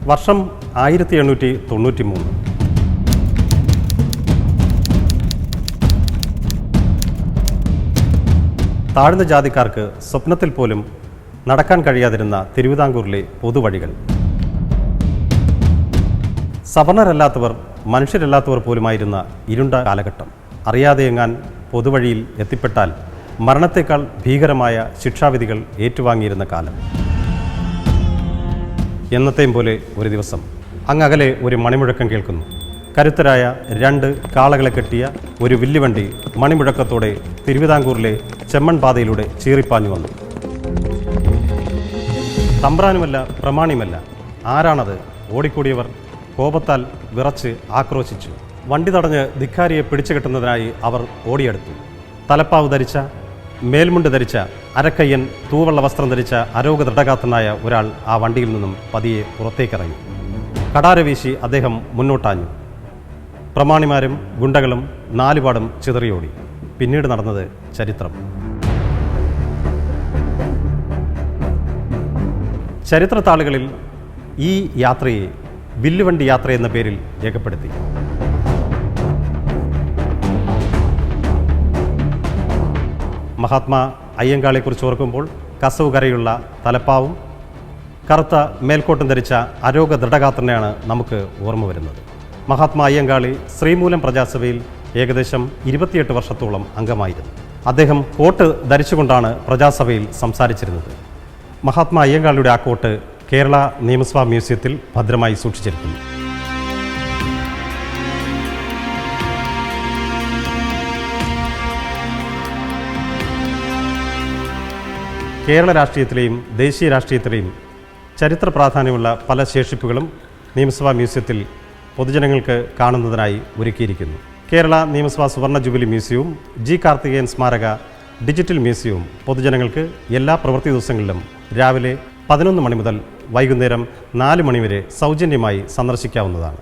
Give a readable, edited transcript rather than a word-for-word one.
വർഷം 1893. താഴ്ന്ന ജാതിക്കാർക്ക് സ്വപ്നത്തിൽ പോലും നടക്കാൻ കഴിയാതിരുന്ന തിരുവിതാംകൂറിലെ പൊതുവഴികൾ. സവർണരല്ലാത്തവർ, മനുഷ്യരല്ലാത്തവർ പോലുമായിരുന്ന ഇരുണ്ട കാലഘട്ടം. അറിയാതെയെങ്ങാൻ പൊതുവഴിയിൽ എത്തിപ്പെട്ടാൽ മരണത്തേക്കാൾ ഭീകരമായ ശിക്ഷാവിധികൾ ഏറ്റുവാങ്ങിയിരുന്ന കാലം. എന്നത്തെയും പോലെ ഒരു ദിവസം അങ്ങകലെ ഒരു മണിമുഴക്കം കേൾക്കുന്നു. കരുത്തരായ 2 കാളകളെ കെട്ടിയ ഒരു വില്ലുവണ്ടി മണിമുഴക്കത്തോടെ തിരുവിതാംകൂറിലെ ചെമ്മൺ പാതയിലൂടെ ചീറിപ്പാഞ്ഞു വന്നു. തമ്പ്രാനുമല്ല, പ്രമാണിയുമല്ല. ആരാണത്? ഓടിക്കൂടിയവർ കോപത്താൽ വിറച്ച് ആക്രോശിച്ചു. വണ്ടി തടഞ്ഞ് ധിക്കാരിയെ പിടിച്ചുകെട്ടുന്നതിനായി അവർ ഓടിയെടുത്തു. തലപ്പാവ് ധരിച്ച, മേൽമുണ്ട് ധരിച്ച, അരക്കയ്യൻ തൂവള്ള വസ്ത്രം ധരിച്ച അരോഗദൃഢഗാത്രനായ ഒരാൾ ആ വണ്ടിയിൽ നിന്നും പതിയെ പുറത്തേക്കിറങ്ങി. കടാര വീശി അദ്ദേഹം മുന്നോട്ടാഞ്ഞു. പ്രമാണിമാരും ഗുണ്ടകളും നാലുപാടും ചിതറിയോടി. പിന്നീട് നടന്നത് ചരിത്രം. ചരിത്രത്താളുകളിൽ ഈ യാത്രയെ വില്ലുവണ്ടി യാത്ര എന്ന പേരിൽ രേഖപ്പെടുത്തി. മഹാത്മാ അയ്യങ്കാളിയെക്കുറിച്ച് ഓർക്കുമ്പോൾ കസവ് കരയുള്ള തലപ്പാവും കറുത്ത മേൽക്കോട്ടും ധരിച്ച അരോഗ ദൃഢഗാത്രനെയാണ് നമുക്ക് ഓർമ്മ വരുന്നത്. മഹാത്മാ അയ്യങ്കാളി ശ്രീമൂലം പ്രജാസഭയിൽ ഏകദേശം 28 വർഷത്തോളം അംഗമായിരുന്നു. അദ്ദേഹം കോട്ട് ധരിച്ചുകൊണ്ടാണ് പ്രജാസഭയിൽ സംസാരിച്ചിരുന്നത്. മഹാത്മാ അയ്യങ്കാളിയുടെ ആ കോട്ട് കേരള നിയമസഭാ മ്യൂസിയത്തിൽ ഭദ്രമായി സൂക്ഷിച്ചിരിക്കുന്നു. കേരള രാഷ്ട്രീയത്തിലെയും ദേശീയ രാഷ്ട്രീയത്തിലെയും ചരിത്ര പ്രാധാന്യമുള്ള പല ശേഷിപ്പുകളും നിയമസഭാ മ്യൂസിയത്തിൽ പൊതുജനങ്ങൾക്ക് കാണുന്നതിനായി ഒരുക്കിയിരിക്കുന്നു. കേരള നിയമസഭാ സുവർണ ജൂബിലി മ്യൂസിയവും ജി കാർത്തികേയൻ സ്മാരക ഡിജിറ്റൽ മ്യൂസിയവും പൊതുജനങ്ങൾക്ക് എല്ലാ പ്രവൃത്തി ദിവസങ്ങളിലും രാവിലെ 11 മണി മുതൽ വൈകുന്നേരം 4 മണി വരെ സൗജന്യമായി സന്ദർശിക്കാവുന്നതാണ്.